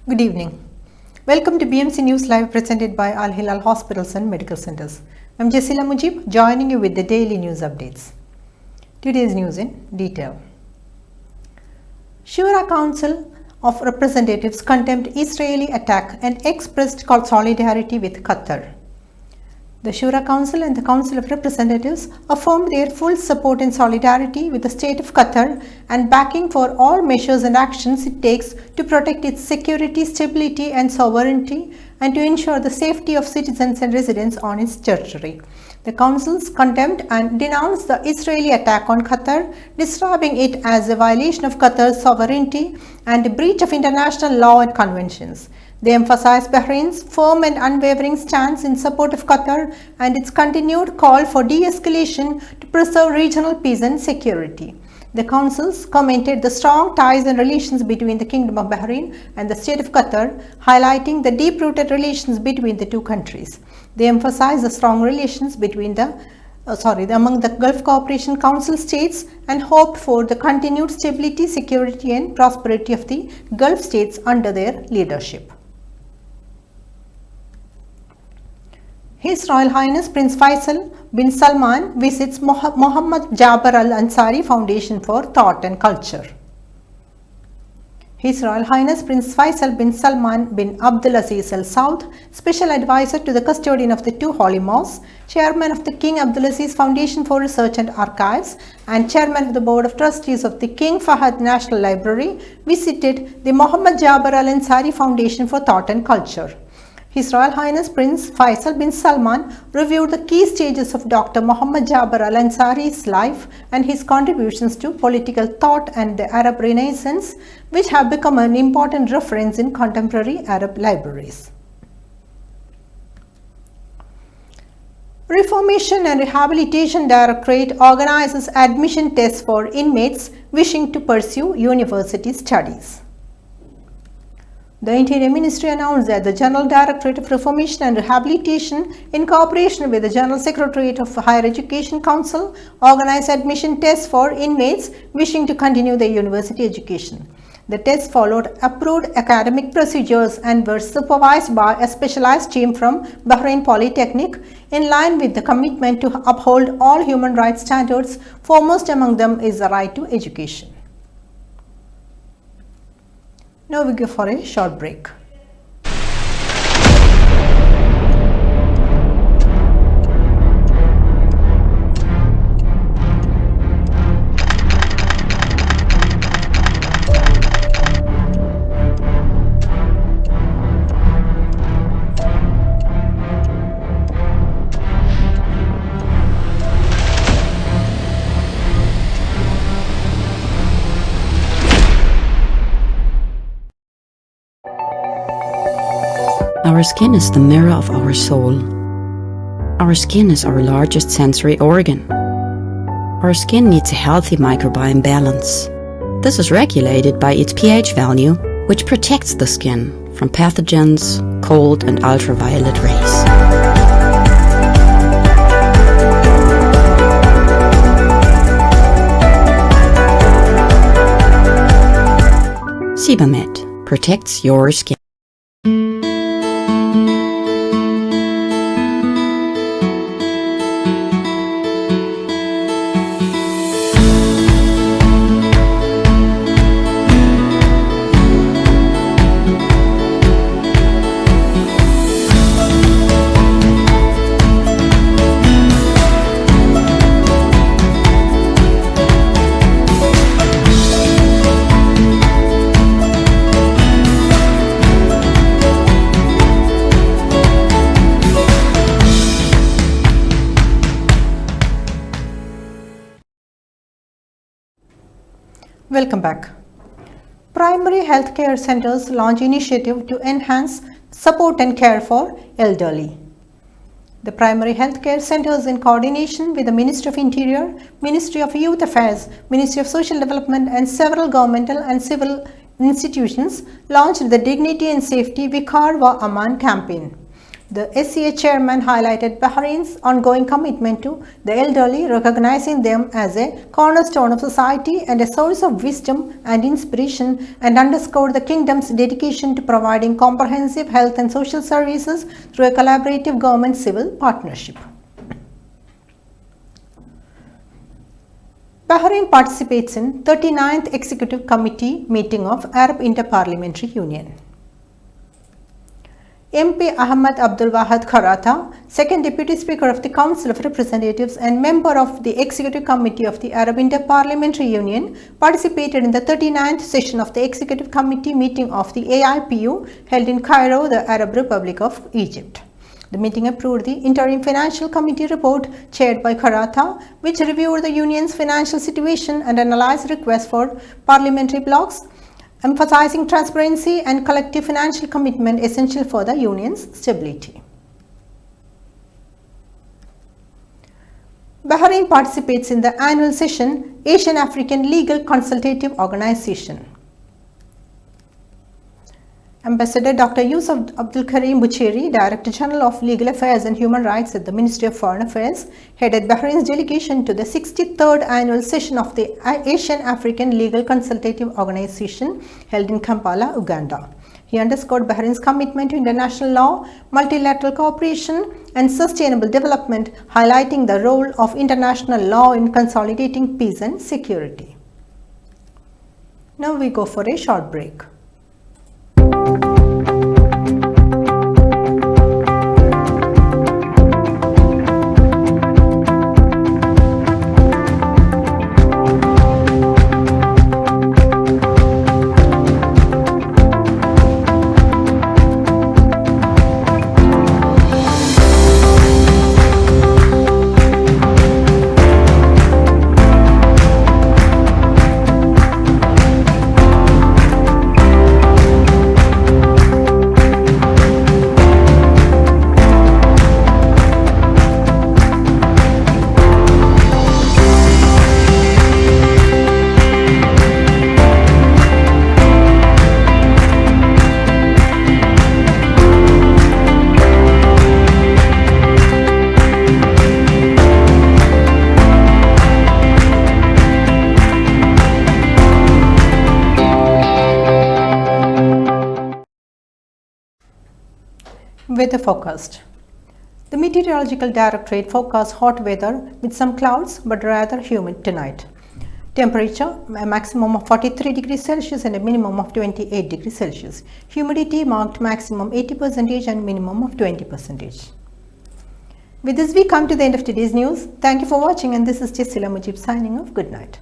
Good evening. Welcome to BMC News Live presented by Al Hilal Hospitals and Medical Centers. I'm Jessila Mujib joining you with the daily news updates. Today's news in detail. Shura Council of Representatives condemned Israeli attack and expressed solidarity with Qatar. The Shura Council and the Council of Representatives affirmed their full support and solidarity with the state of Qatar and backing for all measures and actions it takes to protect its security, stability and sovereignty and to ensure the safety of citizens and residents on its territory. The councils condemned and denounced the Israeli attack on Qatar, describing it as a violation of Qatar's sovereignty and a breach of international law and conventions. They emphasized Bahrain's firm and unwavering stance in support of Qatar and its continued call for de-escalation to preserve regional peace and security. The councils commented the strong ties and relations between the Kingdom of Bahrain and the state of Qatar, highlighting the deep-rooted relations between the two countries. They emphasized the strong relations between among the Gulf Cooperation Council states and hoped for the continued stability, security and prosperity of the Gulf states under their leadership. His Royal Highness Prince Faisal bin Salman visits Mohammed Jaber Al Ansari Foundation for Thought and Culture. His Royal Highness Prince Faisal bin Salman bin Abdulaziz Al Saud, Special Advisor to the Custodian of the Two Holy Mosques, Chairman of the King Abdulaziz Foundation for Research and Archives, and Chairman of the Board of Trustees of the King Fahad National Library, visited the Mohammed Jaber Al Ansari Foundation for Thought and Culture. His Royal Highness Prince Faisal bin Salman reviewed the key stages of Dr. Mohammed Jaber Al Ansari's life and his contributions to political thought and the Arab Renaissance, which have become an important reference in contemporary Arab libraries. Reformation and Rehabilitation Directorate organizes admission tests for inmates wishing to pursue university studies. The Interior Ministry announced that the General Directorate of Reformation and Rehabilitation, in cooperation with the General Secretariat of Higher Education Council, organized admission tests for inmates wishing to continue their university education. The tests followed approved academic procedures and were supervised by a specialized team from Bahrain Polytechnic, in line with the commitment to uphold all human rights standards. Foremost among them is the right to education. Now we go for a short break. Our skin is the mirror of our soul. Our skin is our largest sensory organ. Our skin needs a healthy microbiome balance. This is regulated by its pH value, which protects the skin from pathogens, cold and ultraviolet rays. Inmate protects your skin. Welcome back. Primary healthcare centers launch initiative to enhance support and care for elderly. The primary healthcare centers, in coordination with the Ministry of Interior, Ministry of Youth Affairs, Ministry of Social Development and several governmental and civil institutions, launched the Dignity and Safety Vikar Va Aman campaign. The SCA chairman highlighted Bahrain's ongoing commitment to the elderly, recognizing them as a cornerstone of society and a source of wisdom and inspiration, and underscored the kingdom's dedication to providing comprehensive health and social services through a collaborative government-civil partnership. Bahrain participates in 39th Executive Committee meeting of Arab Interparliamentary Union. MP Ahmad Abdul Wahad Kharata, second Deputy Speaker of the Council of Representatives and member of the Executive Committee of the Arab Interparliamentary Union, participated in the 39th session of the Executive Committee meeting of the AIPU held in Cairo, the Arab Republic of Egypt. The meeting approved the Interim Financial Committee report chaired by Kharata, which reviewed the Union's financial situation and analyzed requests for parliamentary blocks, emphasizing transparency and collective financial commitment essential for the Union's stability. Bahrain participates in the annual session Asian African Legal Consultative Organization. Ambassador Dr. Yusuf Abdul Karim Bucheri, Director General of Legal Affairs and Human Rights at the Ministry of Foreign Affairs, headed Bahrain's delegation to the 63rd annual session of the Asian African Legal Consultative Organization held in Kampala, Uganda. He underscored Bahrain's commitment to international law, multilateral cooperation, and sustainable development, highlighting the role of international law in consolidating peace and security. Now we go for a short break. Weather forecast. The Meteorological Directorate forecasts hot weather with some clouds but rather humid tonight. Temperature, a maximum of 43 degrees Celsius and a minimum of 28 degrees Celsius. Humidity marked maximum 80% and minimum of 20%. With this we come to the end of today's news. Thank you for watching, and this is Jessila Mujib signing off. Good night.